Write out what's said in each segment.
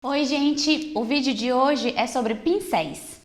Oi gente, o vídeo de hoje é sobre pincéis.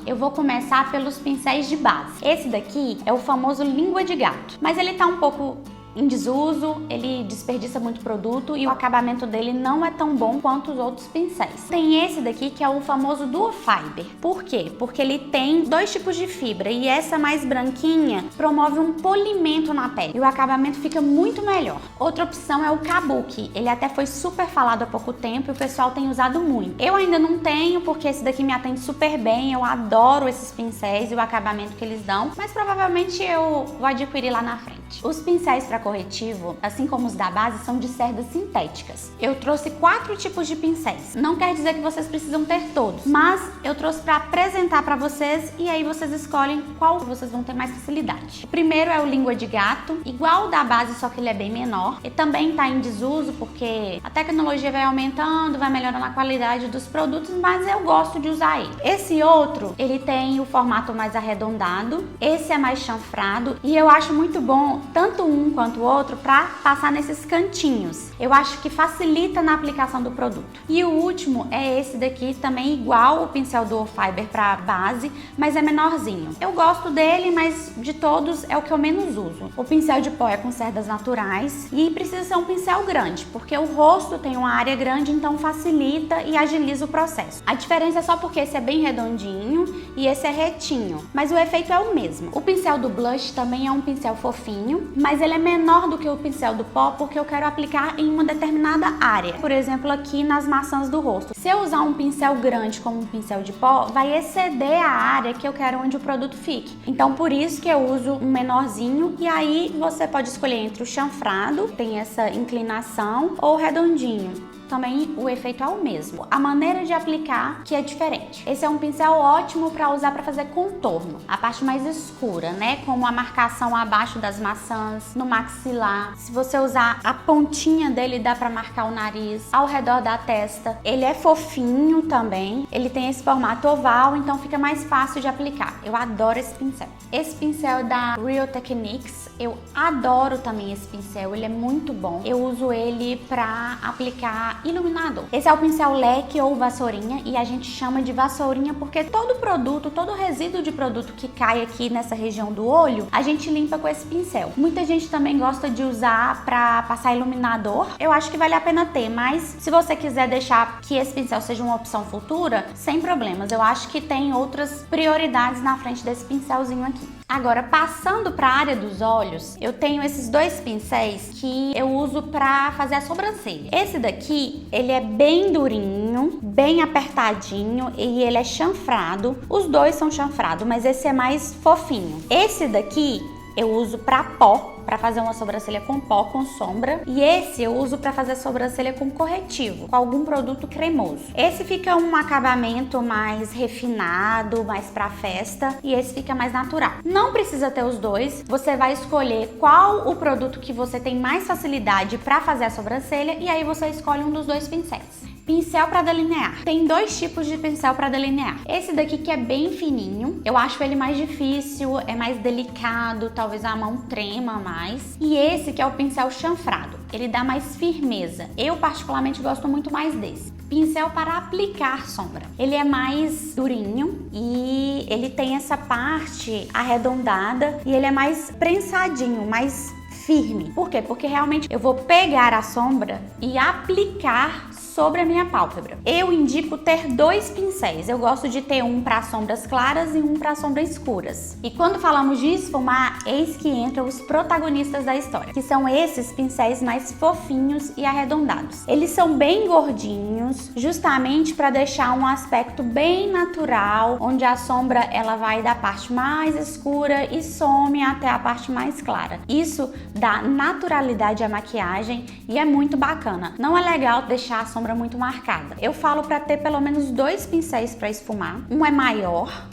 Eu vou começar pelos pincéis de base. Esse daqui é o famoso língua de gato, mas ele tá um pouco em desuso, ele desperdiça muito produto e o acabamento dele não é tão bom quanto os outros pincéis. Tem esse daqui que é o famoso Duo Fiber. Por quê? Porque ele tem dois tipos de fibra e essa mais branquinha promove um polimento na pele e o acabamento fica muito melhor. Outra opção é o Kabuki. Ele até foi super falado há pouco tempo e o pessoal tem usado muito. Eu ainda não tenho porque esse daqui me atende super bem, eu adoro esses pincéis e o acabamento que eles dão, mas provavelmente eu vou adquirir lá na frente. Os pincéis para corretivo, assim como os da base, são de cerdas sintéticas. Eu trouxe 4 tipos de pincéis. Não quer dizer que vocês precisam ter todos, mas eu trouxe para apresentar para vocês e aí vocês escolhem qual vocês vão ter mais facilidade. O primeiro é o língua de gato, igual o da base, só que ele é bem menor. E também está em desuso porque a tecnologia vai aumentando, vai melhorando a qualidade dos produtos, mas eu gosto de usar ele. Esse outro, ele tem o formato mais arredondado, esse é mais chanfrado e eu acho muito bom tanto um quanto o outro para passar nesses cantinhos. Eu acho que facilita na aplicação do produto. E o último é esse daqui, também igual o pincel Duo Fiber para base, mas é menorzinho. Eu gosto dele, mas de todos é o que eu menos uso. O pincel de pó é com cerdas naturais e precisa ser um pincel grande, porque o rosto tem uma área grande, então facilita e agiliza o processo. A diferença é só porque esse é bem redondinho e esse é retinho, mas o efeito é o mesmo. O pincel do blush também é um pincel fofinho, mas ele é menor do que o pincel do pó porque eu quero aplicar em uma determinada área. Por exemplo, aqui nas maçãs do rosto. Se eu usar um pincel grande como um pincel de pó, vai exceder a área que eu quero onde o produto fique. Então, por isso que eu uso um menorzinho e aí você pode escolher entre o chanfrado, tem essa inclinação, ou o redondinho. Também o efeito é o mesmo. A maneira de aplicar que é diferente. Esse é um pincel ótimo para usar para fazer contorno. A parte mais escura, né? Como a marcação abaixo das maçãs, no maxilar. Se você usar a pontinha dele, dá para marcar o nariz, ao redor da testa. Ele é fofinho também. Ele tem esse formato oval, então fica mais fácil de aplicar. Eu adoro esse pincel. Esse pincel é da Real Techniques. Eu adoro também esse pincel. Ele é muito bom. Eu uso ele para aplicar iluminador. Esse é o pincel leque ou vassourinha e a gente chama de vassourinha porque todo produto, todo resíduo de produto que cai aqui nessa região do olho, a gente limpa com esse pincel. Muita gente também gosta de usar para passar iluminador. Eu acho que vale a pena ter, mas se você quiser deixar que esse pincel seja uma opção futura, sem problemas. Eu acho que tem outras prioridades na frente desse pincelzinho aqui. Agora, passando para a área dos olhos, eu tenho esses dois pincéis que eu uso para fazer a sobrancelha. Esse daqui, ele é bem durinho, bem apertadinho e ele é chanfrado. Os dois são chanfrados, mas esse é mais fofinho. Esse daqui eu uso para pó, para fazer uma sobrancelha com pó, com sombra. E esse eu uso para fazer sobrancelha com corretivo, com algum produto cremoso. Esse fica um acabamento mais refinado, mais para festa, e esse fica mais natural. Não precisa ter os dois, você vai escolher qual o produto que você tem mais facilidade para fazer a sobrancelha e aí você escolhe um dos dois pincéis. Pincel para delinear. Tem dois tipos de pincel para delinear. Esse daqui que é bem fininho, eu acho ele mais difícil, é mais delicado, talvez a mão trema mais. E esse que é o pincel chanfrado, ele dá mais firmeza. Eu particularmente gosto muito mais desse. Pincel para aplicar sombra. Ele é mais durinho e ele tem essa parte arredondada e ele é mais prensadinho, mais firme. Por quê? Porque realmente eu vou pegar a sombra e aplicar sobre a minha pálpebra. Eu indico ter dois pincéis. Eu gosto de ter um para sombras claras e um para sombras escuras. E quando falamos de esfumar, eis que entram os protagonistas da história, que são esses pincéis mais fofinhos e arredondados. Eles são bem gordinhos, justamente para deixar um aspecto bem natural, onde a sombra ela vai da parte mais escura e some até a parte mais clara. Isso dá naturalidade à maquiagem e é muito bacana. Não é legal deixar a sombra muito marcada. Eu falo para ter pelo menos dois pincéis para esfumar. Um é maior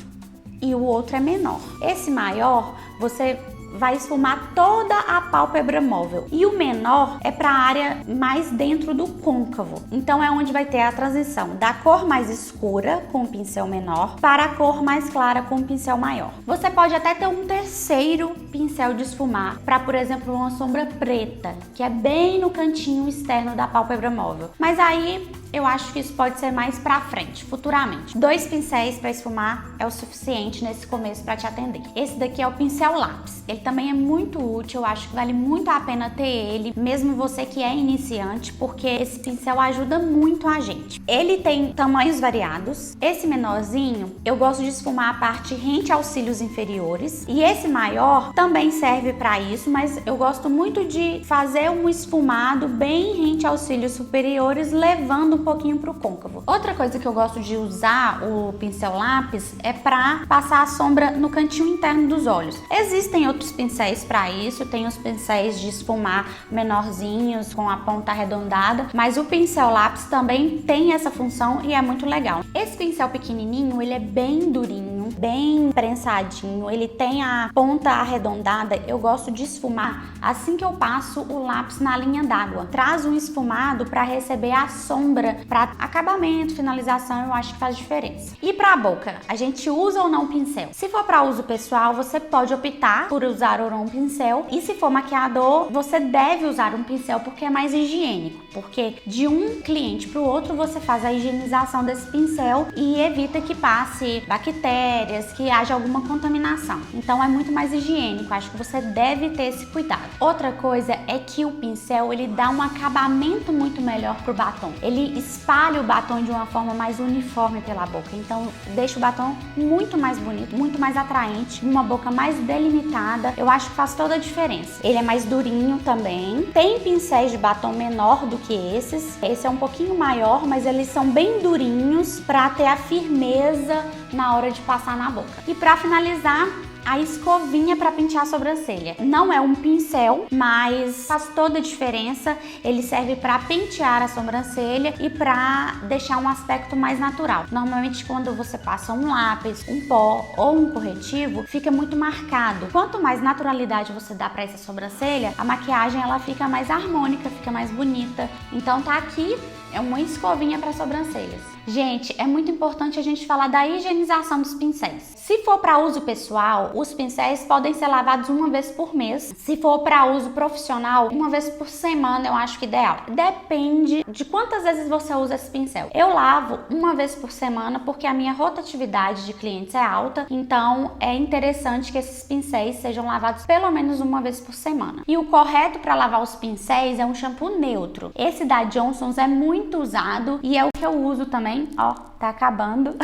e o outro é menor. Esse maior, você vai esfumar toda a pálpebra móvel. E o menor é para a área mais dentro do côncavo. Então é onde vai ter a transição da cor mais escura com o pincel menor para a cor mais clara com o pincel maior. Você pode até ter um terceiro pincel de esfumar para, por exemplo, uma sombra preta, que é bem no cantinho externo da pálpebra móvel. Mas aí eu acho que isso pode ser mais pra frente, futuramente. 2 pincéis para esfumar é o suficiente nesse começo para te atender. Esse daqui é o pincel lápis. Ele também é muito útil, eu acho que vale muito a pena ter ele, mesmo você que é iniciante, porque esse pincel ajuda muito a gente. Ele tem tamanhos variados. Esse menorzinho, eu gosto de esfumar a parte rente aos cílios inferiores. E esse maior também serve para isso, mas eu gosto muito de fazer um esfumado bem rente aos cílios superiores, levando um pouquinho pro côncavo. Outra coisa que eu gosto de usar o pincel lápis é para passar a sombra no cantinho interno dos olhos. Existem outros pincéis para isso, tem os pincéis de esfumar menorzinhos com a ponta arredondada, mas o pincel lápis também tem essa função e é muito legal. Esse pincel pequenininho, ele é bem durinho, bem prensadinho, ele tem a ponta arredondada. Eu gosto de esfumar assim que eu passo o lápis na linha d'água. Traz um esfumado para receber a sombra, para acabamento, finalização, eu acho que faz diferença. E para a boca, a gente usa ou não pincel? Se for para uso pessoal, você pode optar por usar ou não um pincel, e se for maquiador, você deve usar um pincel porque é mais higiênico, porque de um cliente para o outro você faz a higienização desse pincel e evita que passe bactérias, que haja alguma contaminação. Então é muito mais higiênico, acho que você deve ter esse cuidado. Outra coisa é que o pincel, ele dá um acabamento muito melhor pro batom. Ele espalha o batom de uma forma mais uniforme pela boca, então deixa o batom muito mais bonito, muito mais atraente, uma boca mais delimitada. Eu acho que faz toda a diferença. Ele é mais durinho também. Tem pincéis de batom menor do que esses. Esse é um pouquinho maior, mas eles são bem durinhos para ter a firmeza na hora de passar na boca. E para finalizar, a escovinha para pentear a sobrancelha. Não é um pincel, mas faz toda a diferença. Ele serve para pentear a sobrancelha e para deixar um aspecto mais natural. Normalmente quando você passa um lápis, um pó ou um corretivo, fica muito marcado. Quanto mais naturalidade você dá para essa sobrancelha, a maquiagem ela fica mais harmônica, fica mais bonita. Então tá aqui, é uma escovinha para sobrancelhas. Gente, é muito importante a gente falar da higienização dos pincéis. Se for para uso pessoal, os pincéis podem ser lavados uma vez por mês. Se for para uso profissional, uma vez por semana eu acho que ideal. Depende de quantas vezes você usa esse pincel. Eu lavo uma vez por semana porque a minha rotatividade de clientes é alta, então é interessante que esses pincéis sejam lavados pelo menos uma vez por semana. E o correto para lavar os pincéis é um shampoo neutro. Esse da Johnson's é muito usado e é o que eu uso também. Ó, tá acabando.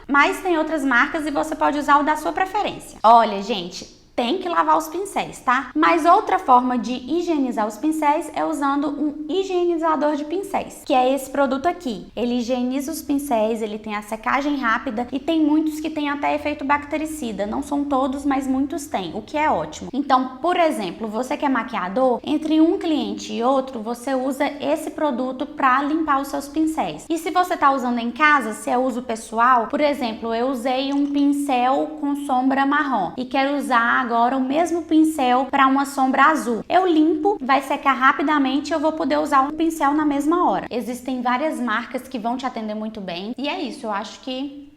Mas tem outras marcas e você pode usar o da sua preferência. Olha, gente, tem que lavar os pincéis, tá? Mas outra forma de higienizar os pincéis é usando um higienizador de pincéis, que é esse produto aqui. Ele higieniza os pincéis, ele tem a secagem rápida e tem muitos que tem até efeito bactericida. Não são todos, mas muitos têm, o que é ótimo. Então, por exemplo, você que é maquiador, entre um cliente e outro, você usa esse produto para limpar os seus pincéis. E se você tá usando em casa, se é uso pessoal, por exemplo, eu usei um pincel com sombra marrom e quero usar agora o mesmo pincel para uma sombra azul. Eu limpo, vai secar rapidamente e eu vou poder usar um pincel na mesma hora. Existem várias marcas que vão te atender muito bem e é isso, eu acho que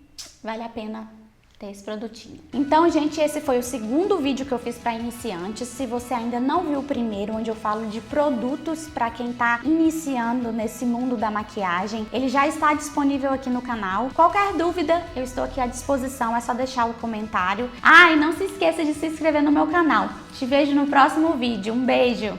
vale a pena ter esse produtinho. Então, gente, esse foi o segundo vídeo que eu fiz para iniciantes. Se você ainda não viu o primeiro, onde eu falo de produtos para quem tá iniciando nesse mundo da maquiagem, ele já está disponível aqui no canal. Qualquer dúvida, eu estou aqui à disposição, é só deixar o comentário. Ah, e não se esqueça de se inscrever no meu canal. Te vejo no próximo vídeo. Um beijo!